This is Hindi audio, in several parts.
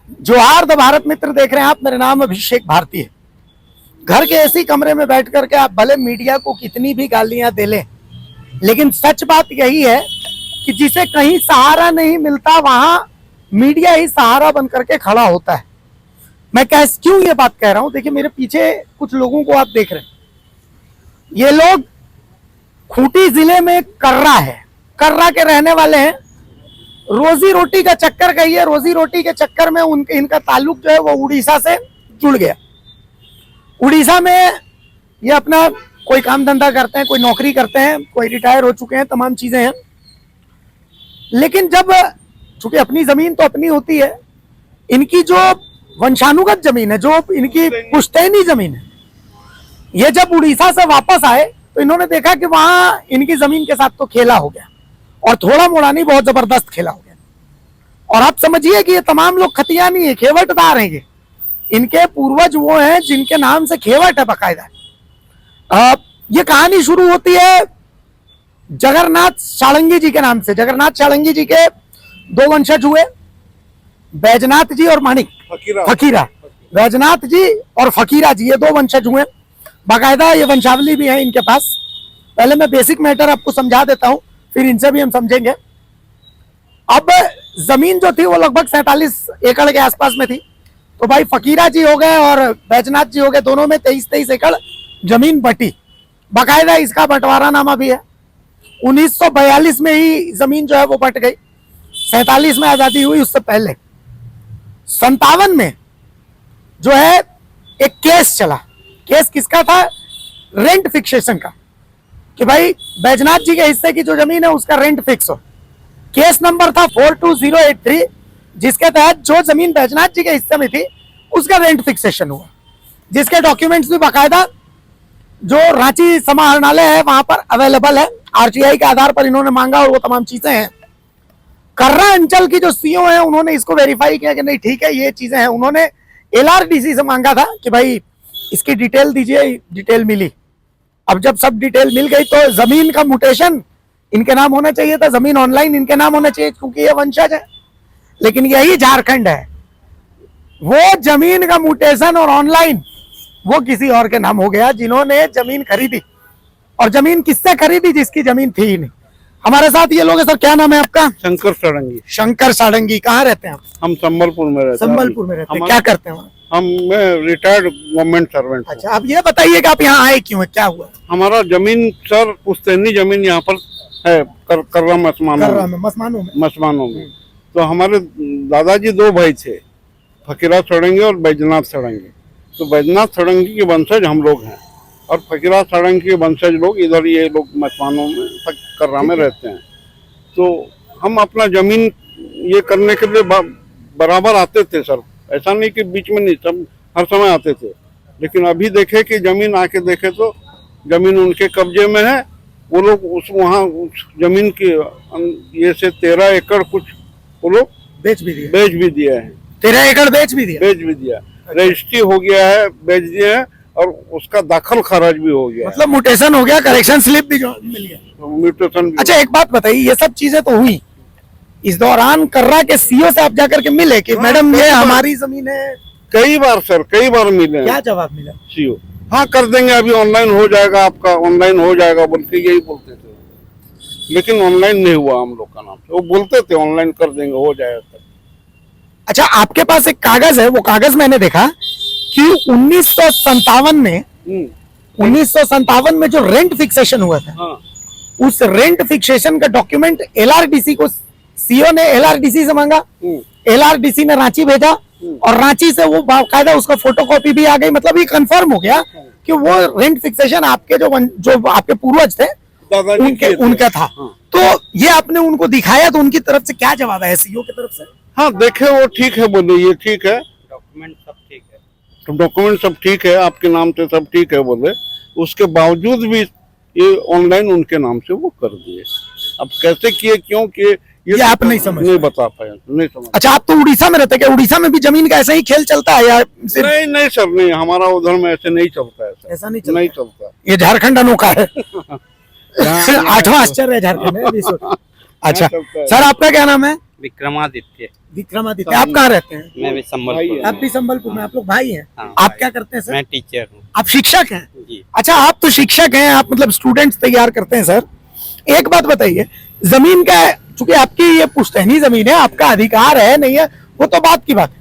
जोहार द भारत मित्र देख रहे हैं आप। मेरा नाम अभिषेक भारती है। घर के ऐसी कमरे में बैठ करके आप भले मीडिया को कितनी भी गालियां दे लें, लेकिन सच बात यही है कि जिसे कहीं सहारा नहीं मिलता वहां मीडिया ही सहारा बन करके खड़ा होता है। मैं क्यों ये बात कह रहा हूं, देखिए मेरे पीछे कुछ लोगों को आप देख रहे हैं। ये लोग खूंटी जिले में कर्रा के रहने वाले हैं। रोजी रोटी का चक्कर कहिए, रोजी रोटी के चक्कर में इनका ताल्लुक जो है वो उड़ीसा से जुड़ गया। उड़ीसा में ये अपना कोई काम धंधा करते हैं, कोई नौकरी करते हैं, कोई रिटायर हो चुके हैं, तमाम चीजें हैं। लेकिन जब चूंकि अपनी जमीन तो अपनी होती है, इनकी जो वंशानुगत जमीन है, जो इनकी पुश्तैनी जमीन है, ये जब उड़ीसा से वापस आए तो इन्होंने देखा कि वहां इनकी जमीन के साथ तो खेला हो गया, और थोड़ा मोड़ा नहीं, बहुत जबरदस्त खेला हो गया। और आप समझिए कि ये तमाम लोग खतिया नहीं है, खेवटदार हैं। इनके पूर्वज वो हैं जिनके नाम से खेवट है बाकायदा। ये कहानी शुरू होती है जगन्नाथ सारंगी जी के नाम से। जगन्नाथ सारंगी जी के दो वंशज हुए, बैजनाथ जी और माणिक फकीरा। बैजनाथ जी और फकीरा जी, ये दो वंशज हुए। बाकायदा ये वंशावली भी है इनके पास। पहले मैं बेसिक मैटर आपको समझा देता हूं, फिर इनसे भी हम समझेंगे। अब जमीन जो थी वो लगभग 47 एकड़ के आसपास में थी। तो भाई फकीरा जी हो गए और बैजनाथ जी हो गए, दोनों में 23-23 एकड़ जमीन बटी। बाकायदा इसका बंटवारा नामा भी है। 1942 में ही जमीन जो है वो बट गई। 47 में आजादी हुई, उससे पहले 57 में जो है एक केस चला। केस किसका था? रेंट फिक्सेशन का, कि भाई बैजनाथ जी के हिस्से की जो जमीन है उसका रेंट फिक्स हो। केस नंबर था 42083, जिसके तहत जो जमीन बैजनाथ जी के हिस्से में थी उसका रेंट फिक्सेशन हुआ, जिसके डॉक्यूमेंट्स भी बाकायदा जो रांची समाहरणालय है वहां पर अवेलेबल है। आरटीआई के आधार पर इन्होंने मांगा और वो तमाम चीजें हैं। कर्रा अंचल की जो सीओ है उन्होंने इसको वेरीफाई किया कि नहीं ठीक है, ये चीजें हैं। उन्होंने एलआरडीसी से मांगा था कि भाई इसकी डिटेल दीजिए, डिटेल मिली। अब जब सब डिटेल मिल गई तो जमीन का म्यूटेशन इनके नाम होना चाहिए था, जमीन ऑनलाइन इनके नाम होना चाहिए क्योंकि ये वंशज है। लेकिन यही झारखंड है, वो जमीन का म्यूटेशन और ऑनलाइन वो किसी और के नाम हो गया, जिन्होंने जमीन खरीदी। और जमीन किससे खरीदी? जिसकी जमीन थी ही नहीं। हमारे साथ ये लोग हैं। सर क्या नाम है आपका? शंकर सारंगी। शंकर सारंगी। कहाँ रहते हैं आप? हम संबलपुर में रहते हैं। संबलपुर में रहते हैं। क्या करते हैं? हम रिटायर्ड गवर्नमेंट सर्वेंट। अच्छा, आप ये बताइए कि आप यहाँ आए क्यों है, क्या हुआ? हमारा जमीन सर पुश्तैनी जमीन यहाँ पर है, कर्रा मसमानों में। तो हमारे दादाजी दो भाई थे, फकीरा सारंगी और बैजनाथ सारंगी। तो बैजनाथ सारंगी के वंशज हम लोग हैं, और फकीरा सारंगी के वंशज लोग इधर, ये लोग मसमानों में कर्रा में रहते हैं। तो हम अपना जमीन ये करने के लिए बराबर आते थे सर, ऐसा नहीं कि बीच में नहीं, सब हर समय आते थे। लेकिन अभी देखे कि जमीन आके देखे तो जमीन उनके कब्जे में है। वो लोग वहाँ उस जमीन की ये से 13 एकड़ कुछ वो लोग बेच भी दिया है। 13 एकड़ बेच भी दिया। अच्छा। रजिस्ट्री हो गया है, बेच दिया है, और उसका दाखिल खारिज भी हो गया, मतलब म्यूटेशन हो गया, करेक्शन स्लिप भी मिल गया, म्यूटेशन भी। अच्छा, एक बात बताइए, ये सब चीजें तो हुई, इस दौरान कर्रा के सीओ से आप जाकर के मिले कि मैडम ये हमारी जमीन है? कई बार मिले। क्या जवाब मिला? सीओ हाँ कर देंगे, अभी ऑनलाइन हो जाएगा, आपका ऑनलाइन हो जाएगा बोल के यही बोलते थे। लेकिन ऑनलाइन नहीं हुआ हम लोग का नाम से। वो बोलते थे ऑनलाइन कर देंगे, हो जाएगा। अच्छा, आपके पास एक कागज है, वो कागज मैंने देखा कि 1957 में जो रेंट फिक्सेशन हुआ था, हाँ। उस रेंट फिक्सेशन का डॉक्यूमेंट एलआरडीसी को, सीओ ने एलआरडीसी से मांगा, एलआरडीसी ने रांची भेजा, और रांची से वो बाकायदा उसका फोटोकॉपी भी आ गई। मतलब ये कंफर्म हो गया कि वो रेंट फिक्सेशन आपके जो आपके पूर्वज थे उनका था। हाँ। तो ये आपने उनको दिखाया, तो उनकी तरफ से क्या जवाब है सीओ की तरफ से? हाँ देखे, वो ठीक है बोले, ये ठीक है, डॉक्यूमेंट सब ठीक है, तो डॉक्यूमेंट सब ठीक है, आपके नाम से सब ठीक है बोले। उसके बावजूद भी ये ऑनलाइन उनके नाम से वो कर दिए। अब कैसे किए, क्यों किए, ये आप नहीं बता पाए, नहीं समझ। अच्छा, आप तो उड़ीसा में रहते हैं, क्या उड़ीसा में भी जमीन का ऐसा ही खेल चलता है या नहीं सर, नहीं, हमारा उधर में ऐसे नहीं चलता है। ऐसा नहीं चलता। ये झारखंड अनोखा है। 8वां आश्चर्य है झारखंड में। अच्छा सर, आपका क्या नाम है? विक्रमादित्य। विक्रमादित्य। आप कहाँ रहते हैं? मैं भी संबलपुर। आप भी संबलपुर में। आप लोग भाई हैं? हाँ, आप क्या करते हैं सर? मैं टीचर हूँ आप शिक्षक हैं? जी। अच्छा, आप तो शिक्षक हैं, आप मतलब स्टूडेंट्स तैयार करते हैं सर। एक बात बताइए, जमीन का, चूंकि आपकी ये पुश्तैनी जमीन है, आपका अधिकार है नहीं है, वो तो बात की बात है।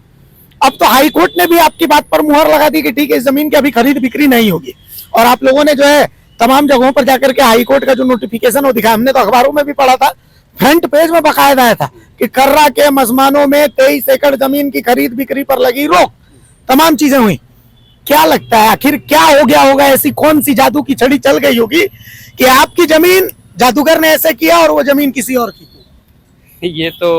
अब तो हाई कोर्ट ने भी आपकी बात पर मुहर लगा दी कि ठीक है, इस जमीन की अभी खरीद बिक्री नहीं होगी। और आप लोगों ने जो है तमाम जगहों पर जाकर के हाई कोर्ट का जो नोटिफिकेशन वो दिखाया, हमने तो अखबारों में भी पढ़ा था, फ्रंट पेज में बकायदा आया था कि कर्रा के मसमानों में 23 एकड़ जमीन की खरीद बिक्री पर लगी रोक। तमाम चीजें हुई। क्या लगता है आखिर क्या हो गया होगा? ऐसी कौन सी जादू की छड़ी चल गई होगी कि आपकी जमीन जादूगर ने ऐसे किया और वो जमीन किसी और की? ये तो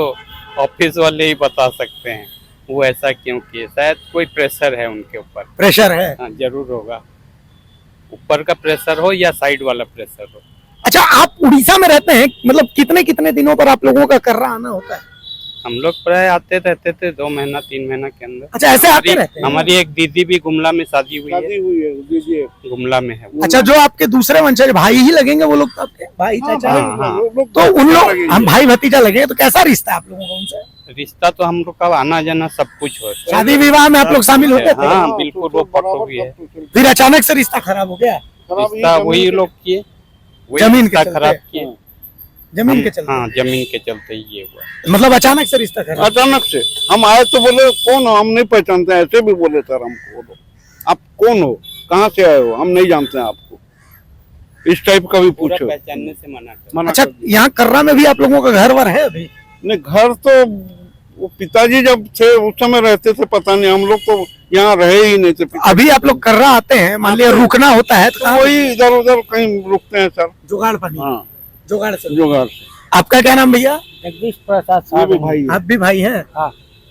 ऑफिस वाले ही बता सकते हैं वो ऐसा क्यों किए। शायद कोई प्रेशर है उनके ऊपर। प्रेशर है? हाँ, जरूर होगा। ऊपर का प्रेशर हो या साइड वाला प्रेशर हो। अच्छा, आप उड़ीसा में रहते हैं, मतलब कितने कितने दिनों पर आप लोगों का कर्रा आना होता है? हम लोग प्राय आते रहते थे 2 महीना 3 महीना के अंदर। अच्छा, ऐसे आते रहते हैं? हमारी एक दीदी भी गुमला में शादी हुई है। गुमला में है वो। अच्छा, जो आपके दूसरे वंशज भाई ही लगेंगे वो लोग तो आपके भाई चाचा? हाँ। तो उन लोग हम भाई भतीजा लगे, तो कैसा रिश्ता है आप लोगों का उनसे? रिश्ता तो हम लोग का आना जाना सब कुछ हो। शादी विवाह में आप लोग शामिल होते थे? हाँ बिल्कुल, वो फोटो भी है। फिर अचानक से रिश्ता खराब हो गया? रिश्ता वही लोग किए, जमीन के रिश्ता चलते? खराब किए। जमीन के चलते? हाँ, जमीन के चलते ये हुआ। मतलब अचानक से रिश्ता खराब? अचानक से हम आए तो बोले कौन हो, हम नहीं पहचानते हैं। ऐसे भी बोले सर हमको, बोलो आप कौन हो, कहाँ से आए हो, हम नहीं जानते हैं आपको। इस टाइप का भी पूरा पूछो। पहचानने से मना अच्छा, यहाँ कर्रा में भी आप लोगों का घर वर है अभी? नहीं, घर तो वो पिताजी जब थे उस समय रहते थे, पता नहीं, हम लोग तो यहाँ रहे ही नहीं थे। अभी आप लोग कर्रा आते हैं, मान लिया रुकना होता है तो वही इधर उधर कहीं रुकते हैं सर। जुगाड़ पानी? हाँ, जुगाड़ से। जुगाड़ से। आपका क्या नाम भैया? जगदीश प्रसाद ये भी साहब। भाई है। आप भी भाई हैं? हाँ।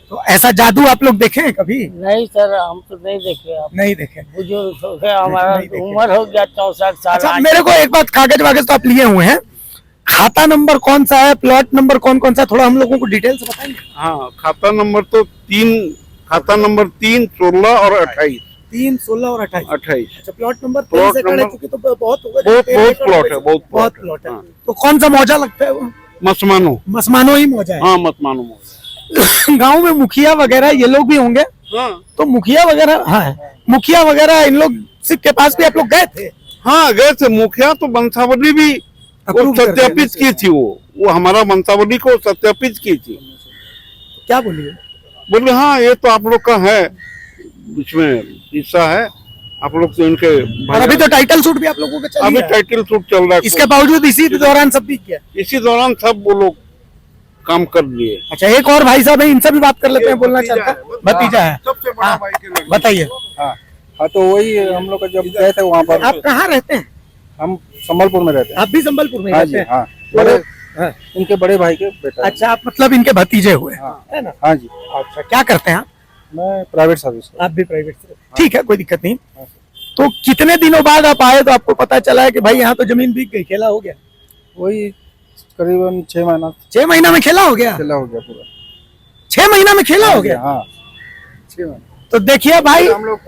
तो ऐसा जादू आप लोग देखे हैं कभी? नहीं सर, हम तो नहीं देखे। आप नहीं देखे? बुजुर्ग हो गए, हमारा नहीं देखे। उम्र हो गया 64 साल। अच्छा, मेरे को एक बात, कागज वागज तो आप लिए हुए हैं, खाता नंबर कौन सा है, प्लॉट नंबर कौन कौन सा, थोड़ा हम लोगों को डिटेल से बताएंगे? हाँ, खाता नंबर तो 3, खाता नंबर 3, 16 और 28। 3, 16 और 28। 28। अच्छा, प्लॉट नंबर प्लॉट 23 एकड़ है, नंबर- क्योंकि तो बहुत होगा। बहुत 13 एकड़ प्लॉट है, बहुत बहुत प्लॉट प्लॉट है। हाँ। तो कौन सा मौजा लगता है वो? मसमानो। मसमानो ही मौजा है? हाँ, मसमानो मौजा। गांव में मुखिया वगैरह ये लोग भी होंगे? हाँ तो मुखिया वगैरह, हाँ, मुखिया वगैरह इन लोग के पास भी आप लोग गए थे? हाँ, गए थे। मुखिया तो वंशावली भी वो Approve कर सत्यापित देने की थी। वो हमारा वंशावली को सत्यापित की थी। क्या बोलिए? बोले हाँ, ये तो आप लोग का है, इसमें हिस्सा है आप लोग तो इनके। और अभी तो टाइटल सूट भी आप लोगों के चल अभी रहा है। टाइटल सूट चल रहा है। इसके बावजूद इसी दौरान सब भी किया? इसी दौरान सब वो लोग काम कर लिए। अच्छा, एक और भाई साहब है, इनसे भी बात कर लेते हैं, बोलना चाहता है। भतीजा है? सबसे बड़ा हाँ, भाई के लड़के। बताइए। हाँ, तो वही हम लोग का जब गए थे वहाँ पर। आप कहाँ रहते हैं? हम संबलपुर में रहते हैं। आप भी संबलपुर में हाँ रहते जी, हैं? हाँ। तो- बड़े हाँ। इनके बड़े भाई के बेटा। अच्छा, आप मतलब इनके भतीजे हुए, हाँ। है ना? हाँ जी, अच्छा, क्या करते हैं आप? मैं प्राइवेट सर्विस। आप भी प्राइवेट से? ठीक है, कोई दिक्कत नहीं। तो कितने दिनों बाद आप आए तो आपको पता चला है कि भाई यहाँ तो जमीन बिक गई, खेला हो गया? वही करीबन 6 महीना 6 महीना में खेला हो गया? खेला हो गया पूरा। 6 महीना में खेला हो गया? हाँ, 6 महीना। तो देखिए भाई, हम लोग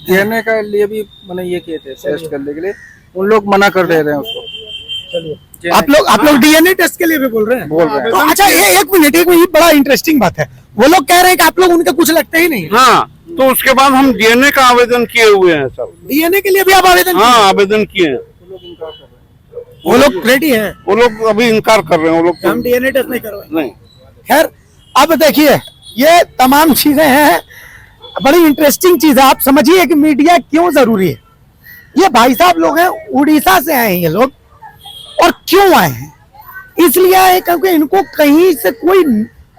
देने के लिए भी मैंने ये किए थे, टेस्ट करने के लिए। उन लोग मना कर दे रहे हैं उसको। आप लोग डीएनए टेस्ट के लिए भी बोल रहे हैं? बोल रहे हैं। तो अच्छा, ये एक मिनट, बड़ा इंटरेस्टिंग बात है। वो लोग कह रहे हैं कि आप लोग उनके कुछ लगते ही नहीं। हाँ, तो उसके बाद हम डीएनए का आवेदन किए हुए हैं सर। डीएनए के लिए भी आप आवेदन हाँ, किए? आवेदन किए हैं। वो लोग रेडी हैं? वो लोग अभी इनकार कर रहे हैं। वो लोग हम डीएनए टेस्ट नहीं करवाए? नहीं। खैर, अब देखिए, ये तमाम चीजें हैं, बड़ी इंटरेस्टिंग चीज है। आप समझिए कि मीडिया क्यों जरूरी है। ये भाई साहब लोग हैं, उड़ीसा से आए हैं ये लोग, और क्यों आए हैं? इसलिए आए क्योंकि इनको कहीं से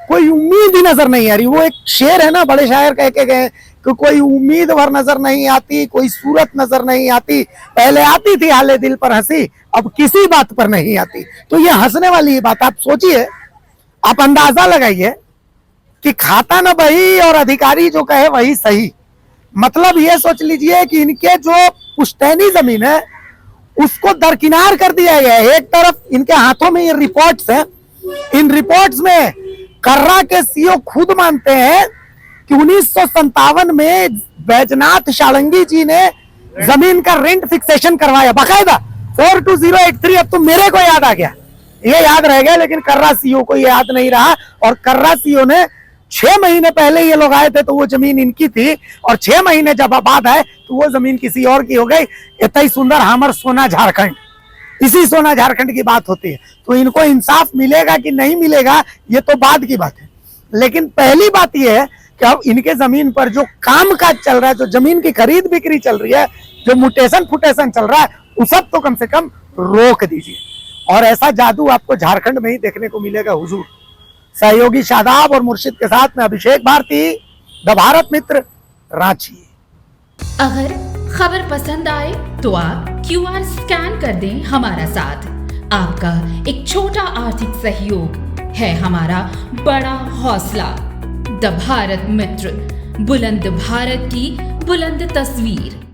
कोई उम्मीद ही नजर नहीं आ रही। वो एक शेर है ना, बड़े शायर कह के गए कि कोई उम्मीद भर नजर नहीं आती, कोई सूरत नजर नहीं आती, पहले आती थी हाले दिल पर हंसी, अब किसी बात पर नहीं आती। तो ये हंसने वाली ही बात। आप सोचिए, आप अंदाजा लगाइए कि खाता न बही और अधिकारी जो कहे वही सही। मतलब ये सोच लीजिए कि इनके जो पुश्तैनी जमीन है उसको दरकिनार कर दिया गया है। एक तरफ इनके हाथों में ये रिपोर्ट्स हैं, इन रिपोर्ट्स में कर्रा के सीओ खुद मानते हैं कि 1957 में बैजनाथ सारंगी जी ने जमीन का रेंट फिक्सेशन करवाया बाकायदा 42083। अब तो मेरे को याद आ गया, ये याद रह गया, लेकिन कर्रा सीओ को ये याद नहीं रहा। और कर्रा सीओ ने 6 महीने पहले ये लोग आए थे तो वो जमीन इनकी थी, और 6 महीने जब बाद आए तो वो जमीन किसी और की हो गई। इतना ही सुंदर हमर सोना झारखंड, इसी सोना झारखंड की बात होती है। तो इनको इंसाफ मिलेगा कि नहीं मिलेगा ये तो बाद की बात है, लेकिन पहली बात ये है कि अब इनके जमीन पर जो काम काज चल रहा है, जो जमीन की खरीद बिक्री चल रही है, जो मुटेशन फुटेशन चल रहा है, वो सब तो कम से कम रोक दीजिए। और ऐसा जादू आपको झारखंड में ही देखने को मिलेगा हुजूर। सहयोगी शादाब और मुर्शिद के साथ में अभिषेक भारती, द भारत मित्र, रांची। अगर खबर पसंद आए तो आप QR स्कैन कर दें हमारा साथ। आपका एक छोटा आर्थिक सहयोग है हमारा बड़ा हौसला। द भारत मित्र, बुलंद भारत की बुलंद तस्वीर।